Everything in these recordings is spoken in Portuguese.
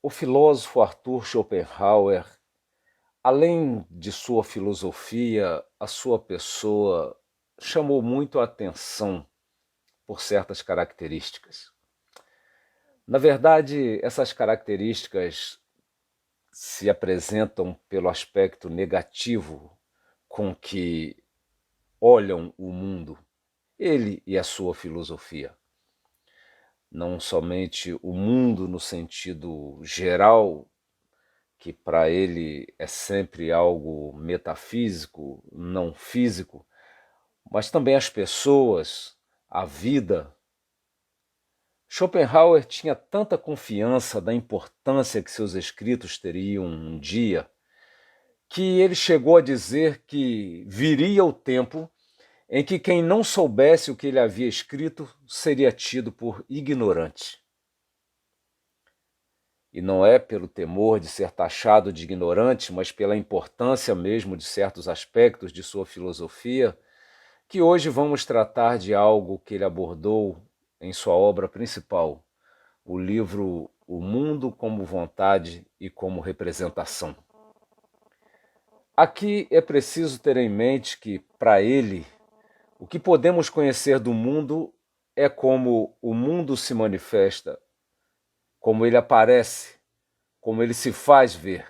O filósofo Arthur Schopenhauer, além de sua filosofia, a sua pessoa chamou muito a atenção por certas características. Na verdade, essas características se apresentam pelo aspecto negativo com que olham o mundo, ele e a sua filosofia. Não somente o mundo no sentido geral, que para ele é sempre algo metafísico, não físico, mas também as pessoas, a vida. Schopenhauer tinha tanta confiança da importância que seus escritos teriam um dia, que ele chegou a dizer que viria o tempo em que quem não soubesse o que ele havia escrito seria tido por ignorante. E não é pelo temor de ser taxado de ignorante, mas pela importância mesmo de certos aspectos de sua filosofia, que hoje vamos tratar de algo que ele abordou em sua obra principal, o livro O Mundo como Vontade e como Representação. Aqui é preciso ter em mente que, para ele, o que podemos conhecer do mundo é como o mundo se manifesta, como ele aparece, como ele se faz ver.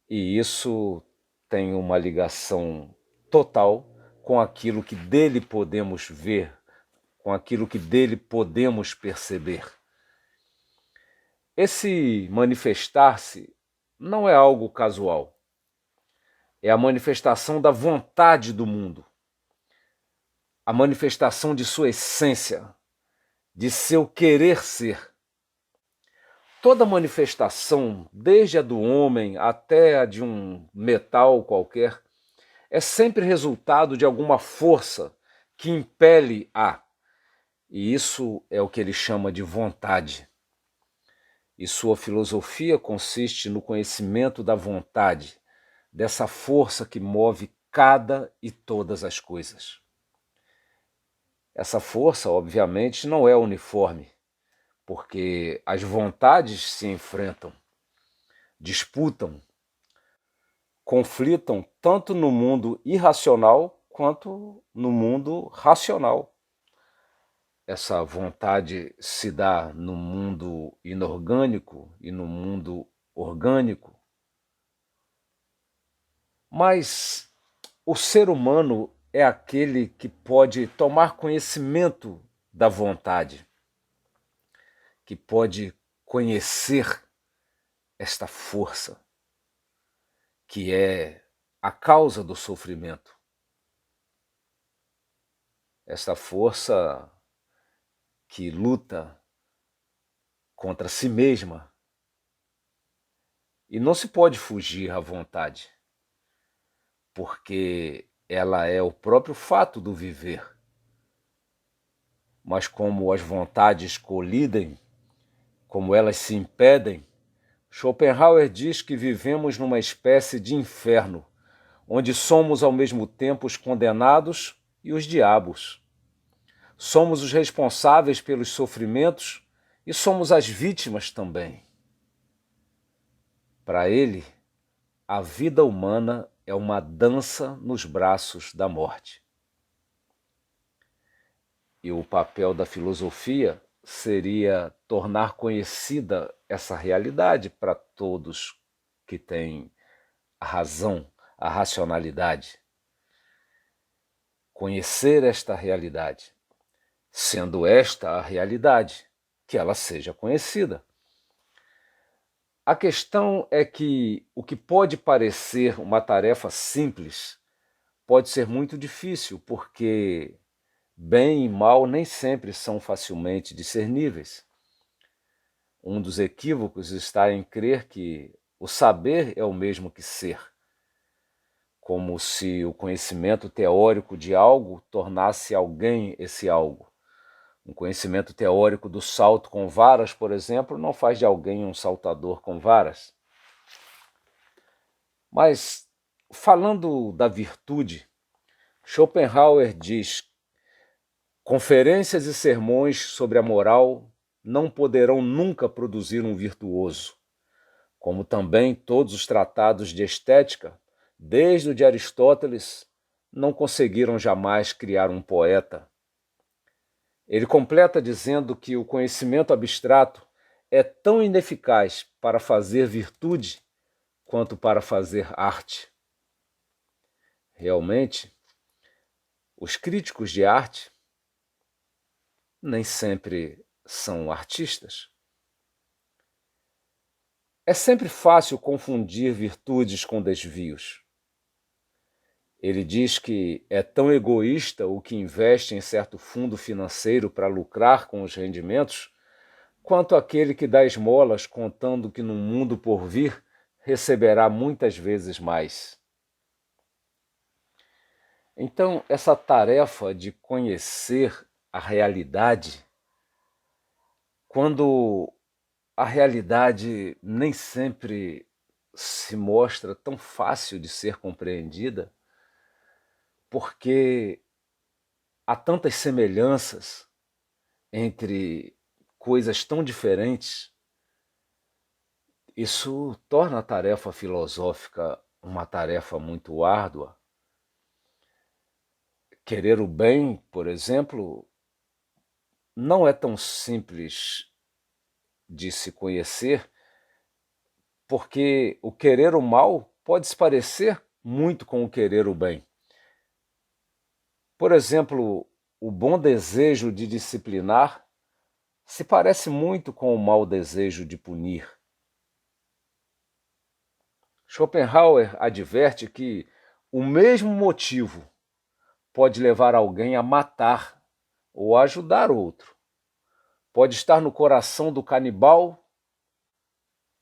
E isso tem uma ligação total com aquilo que dele podemos ver, com aquilo que dele podemos perceber. Esse manifestar-se não é algo casual. É a manifestação da vontade do mundo, a manifestação de sua essência, de seu querer ser. Toda manifestação, desde a do homem até a de um metal qualquer, é sempre resultado de alguma força que impele a. E isso é o que ele chama de vontade. E sua filosofia consiste no conhecimento da vontade, dessa força que move cada e todas as coisas. Essa força, obviamente, não é uniforme, porque as vontades se enfrentam, disputam, conflitam tanto no mundo irracional quanto no mundo racional. Essa vontade se dá no mundo inorgânico e no mundo orgânico. Mas o ser humano é aquele que pode tomar conhecimento da vontade, que pode conhecer esta força, que é a causa do sofrimento. Esta força que luta contra si mesma. E não se pode fugir à vontade, porque ela é o próprio fato do viver. Mas como as vontades colidem, como elas se impedem, Schopenhauer diz que vivemos numa espécie de inferno, onde somos ao mesmo tempo os condenados e os diabos. Somos os responsáveis pelos sofrimentos e somos as vítimas também. Para ele, a vida humana é uma dança nos braços da morte. E o papel da filosofia seria tornar conhecida essa realidade para todos que têm a razão, a racionalidade. Conhecer esta realidade, sendo esta a realidade, que ela seja conhecida. A questão é que o que pode parecer uma tarefa simples pode ser muito difícil, porque bem e mal nem sempre são facilmente discerníveis. Um dos equívocos está em crer que o saber é o mesmo que ser, como se o conhecimento teórico de algo tornasse alguém esse algo. Um conhecimento teórico do salto com varas, por exemplo, não faz de alguém um saltador com varas. Mas, falando da virtude, Schopenhauer diz: conferências e sermões sobre a moral não poderão nunca produzir um virtuoso. como também todos os tratados de estética, desde o de Aristóteles, não conseguiram jamais criar um poeta. Ele completa dizendo que o conhecimento abstrato é tão ineficaz para fazer virtude quanto para fazer arte. Realmente, os críticos de arte nem sempre são artistas. É sempre fácil confundir virtudes com desvios. Ele diz que é tão egoísta o que investe em certo fundo financeiro para lucrar com os rendimentos, quanto aquele que dá esmolas contando que no mundo por vir receberá muitas vezes mais. Então, essa tarefa de conhecer a realidade, quando a realidade nem sempre se mostra tão fácil de ser compreendida, porque há tantas semelhanças entre coisas tão diferentes, isso torna a tarefa filosófica uma tarefa muito árdua. Querer o bem, por exemplo, não é tão simples de se conhecer, porque o querer o mal pode se parecer muito com o querer o bem. Por exemplo, o bom desejo de disciplinar se parece muito com o mau desejo de punir. Schopenhauer adverte que o mesmo motivo pode levar alguém a matar ou a ajudar outro. Pode estar no coração do canibal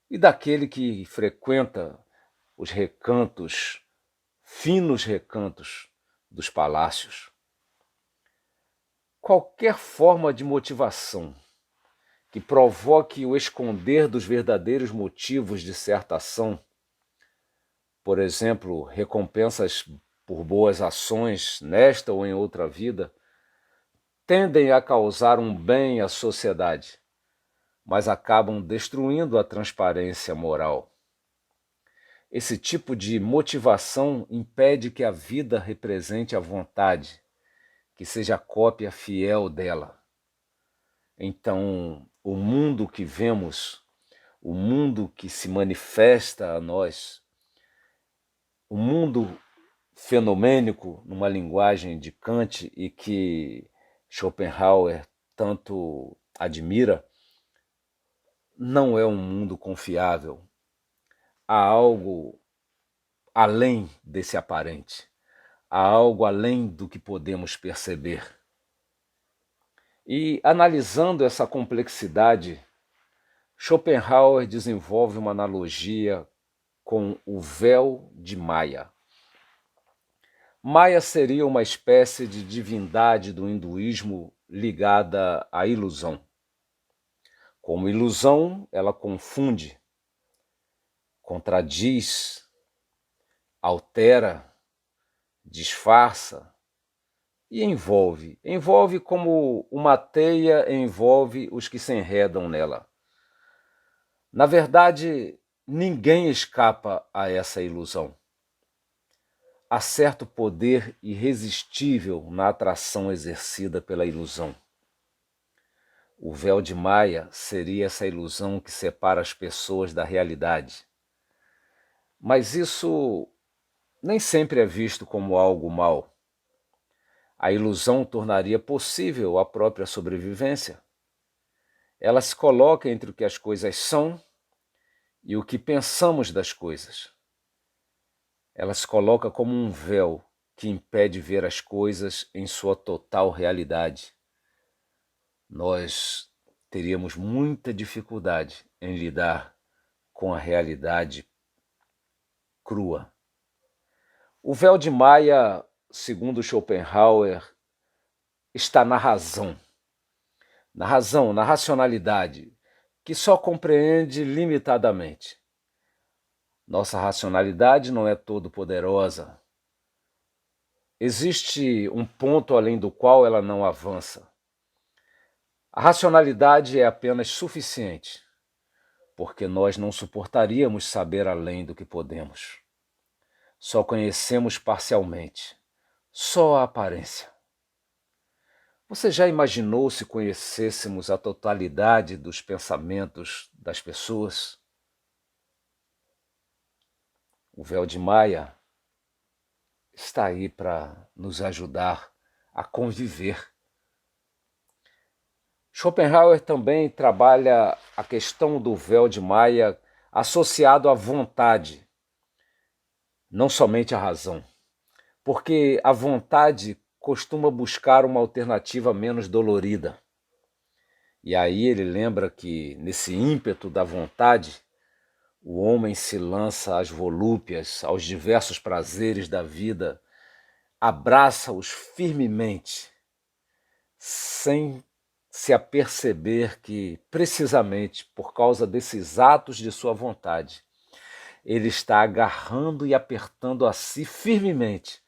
e daquele que frequenta os recantos, finos recantos dos palácios. Qualquer forma de motivação que provoque o esconder dos verdadeiros motivos de certa ação, por exemplo, recompensas por boas ações nesta ou em outra vida, tendem a causar um bem à sociedade, mas acabam destruindo a transparência moral. Esse tipo de motivação impede que a vida represente a vontade, que seja a cópia fiel dela. Então, o mundo que vemos, o mundo que se manifesta a nós, o mundo fenomênico, numa linguagem de Kant e que Schopenhauer tanto admira, não é um mundo confiável. Há algo além desse aparente. Há algo além do que podemos perceber. E analisando essa complexidade, Schopenhauer desenvolve uma analogia com o véu de Maya. Maya seria uma espécie de divindade do hinduísmo ligada à ilusão. Como ilusão, ela confunde, contradiz, altera, disfarça e envolve. Envolve como uma teia envolve os que se enredam nela. Na verdade, ninguém escapa a essa ilusão. Há certo poder irresistível na atração exercida pela ilusão. O véu de Maya seria essa ilusão que separa as pessoas da realidade. Mas isso nem sempre é visto como algo mau. A ilusão tornaria possível a própria sobrevivência. Ela se coloca entre o que as coisas são e o que pensamos das coisas. Ela se coloca como um véu que impede ver as coisas em sua total realidade. Nós teríamos muita dificuldade em lidar com a realidade crua. O véu de Maya, segundo Schopenhauer, está na razão, na racionalidade, que só compreende limitadamente. Nossa racionalidade não é todo-poderosa. Existe um ponto além do qual ela não avança. A racionalidade é apenas suficiente. porque nós não suportaríamos saber além do que podemos. Só conhecemos parcialmente, só a aparência. Você já imaginou se conhecêssemos a totalidade dos pensamentos das pessoas? O véu de Maia está aí para nos ajudar a conviver. Schopenhauer também trabalha a questão do véu de Maia associado à vontade, não somente à razão, porque a vontade costuma buscar uma alternativa menos dolorida. E aí ele lembra que, nesse ímpeto da vontade, o homem se lança às volúpias, aos diversos prazeres da vida, abraça-os firmemente, sem se aperceber que, precisamente por causa desses atos de sua vontade, ele está agarrando e apertando a si firmemente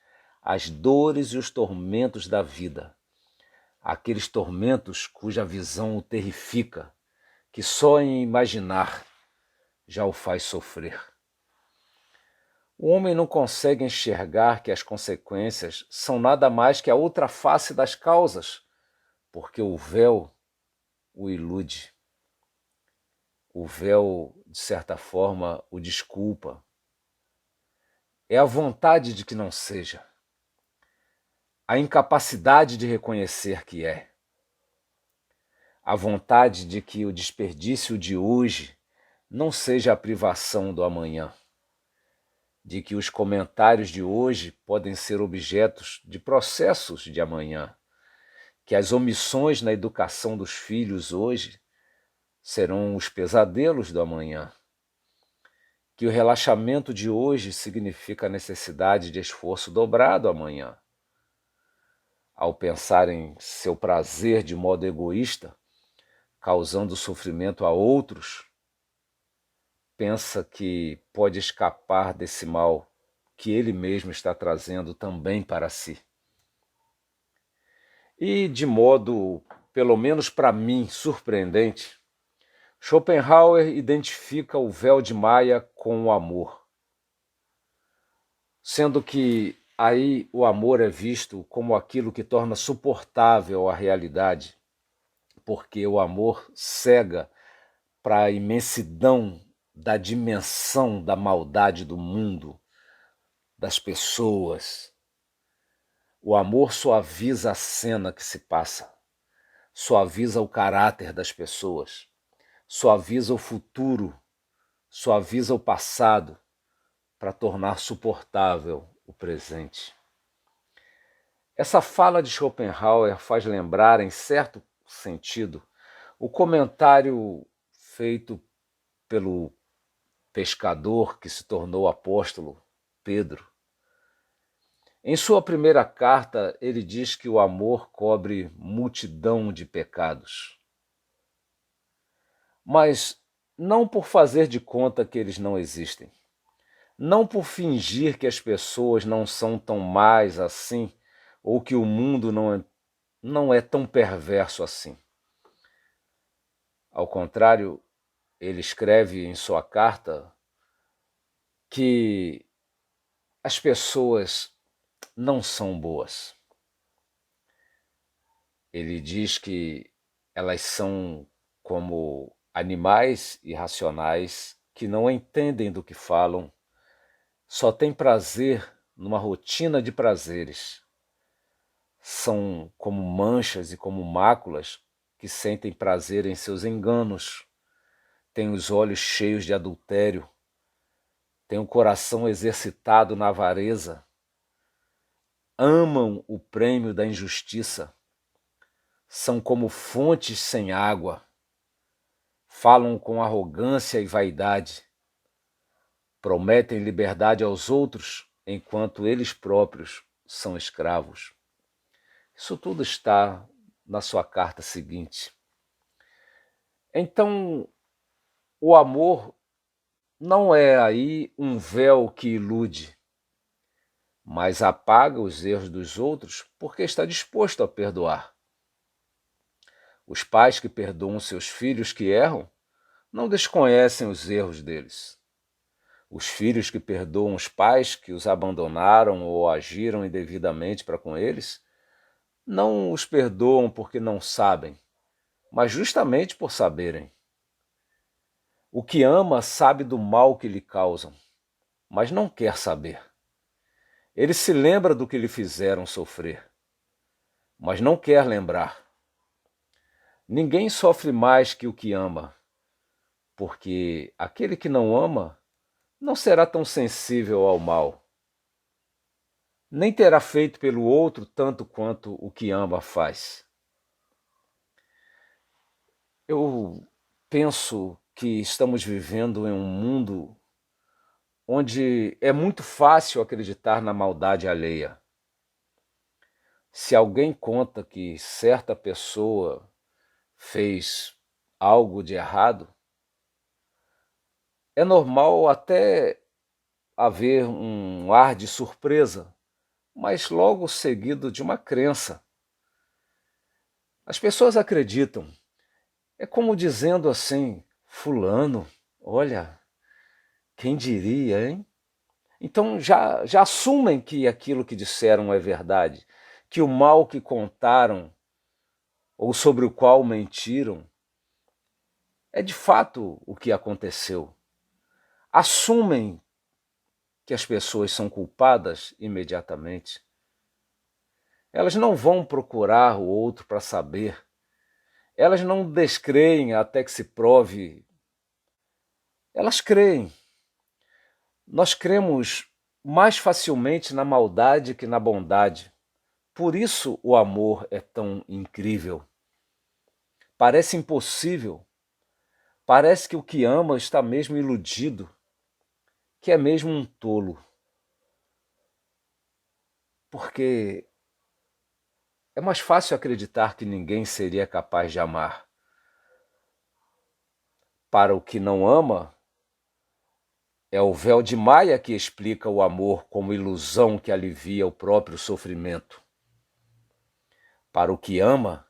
as dores e os tormentos da vida, aqueles tormentos cuja visão o terrifica, que só em imaginar já o faz sofrer. O homem não consegue enxergar que as consequências são nada mais que a outra face das causas, porque o véu o ilude. O véu, de certa forma, o desculpa. É a vontade de que não seja. A incapacidade de reconhecer que é. A vontade de que o desperdício de hoje não seja a privação do amanhã. De que os comentários de hoje podem ser objetos de processos de amanhã. Que as omissões na educação dos filhos hoje serão os pesadelos do amanhã. Que o relaxamento de hoje significa a necessidade de esforço dobrado amanhã. Ao pensar em seu prazer de modo egoísta, causando sofrimento a outros, pensa que pode escapar desse mal que ele mesmo está trazendo também para si. E de modo, pelo menos para mim, surpreendente, Schopenhauer identifica o véu de Maia com o amor, sendo que aí o amor é visto como aquilo que torna suportável a realidade, porque o amor cega para a imensidão da dimensão da maldade do mundo, das pessoas. O amor suaviza a cena que se passa, suaviza o caráter das pessoas, suaviza o futuro, suaviza o passado, para tornar suportável o presente. Essa fala de Schopenhauer faz lembrar, em certo sentido, o comentário feito pelo pescador que se tornou apóstolo, Pedro. Em sua primeira carta, ele diz que o amor cobre multidão de pecados. Mas não por fazer de conta que eles não existem. Não por fingir que as pessoas não são tão más assim, ou que o mundo não é tão perverso assim. Ao contrário, ele escreve em sua carta que as pessoas não são boas. Ele diz que elas são como animais irracionais que não entendem do que falam, só têm prazer numa rotina de prazeres. São como manchas e como máculas que sentem prazer em seus enganos, têm os olhos cheios de adultério, têm o coração exercitado na avareza, amam o prêmio da injustiça, são como fontes sem água, falam com arrogância e vaidade, prometem liberdade aos outros enquanto eles próprios são escravos. Isso tudo está na sua carta seguinte. Então, o amor não é aí um véu que ilude, mas apaga os erros dos outros porque está disposto a perdoar. Os pais que perdoam seus filhos que erram não desconhecem os erros deles. Os filhos que perdoam os pais que os abandonaram ou agiram indevidamente para com eles, não os perdoam porque não sabem, mas justamente por saberem. O que ama sabe do mal que lhe causam, mas não quer saber. Ele se lembra do que lhe fizeram sofrer, mas não quer lembrar. Ninguém sofre mais que o que ama, porque aquele que não ama não será tão sensível ao mal, nem terá feito pelo outro tanto quanto o que ama faz. Eu penso que estamos vivendo em um mundo onde é muito fácil acreditar na maldade alheia. Se alguém conta que certa pessoa fez algo de errado, é normal até haver um ar de surpresa, mas logo seguido de uma crença. As pessoas acreditam. É como dizendo assim: fulano, olha, quem diria, hein? Então já assumem que aquilo que disseram é verdade, que o mal que contaram ou sobre o qual mentiram é de fato o que aconteceu. Assumem que as pessoas são culpadas imediatamente. Elas não vão procurar o outro para saber. Elas não descreem até que se prove. Elas creem. Nós cremos mais facilmente na maldade que na bondade. Por isso o amor é tão incrível. Parece impossível. Parece que o que ama está mesmo iludido, que é mesmo um tolo. Porque é mais fácil acreditar que ninguém seria capaz de amar. Para o que não ama, é o véu de Maia que explica o amor como ilusão que alivia o próprio sofrimento. Para o que ama,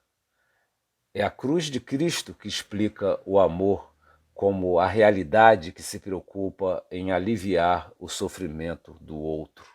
é a cruz de Cristo que explica o amor como a realidade que se preocupa em aliviar o sofrimento do outro.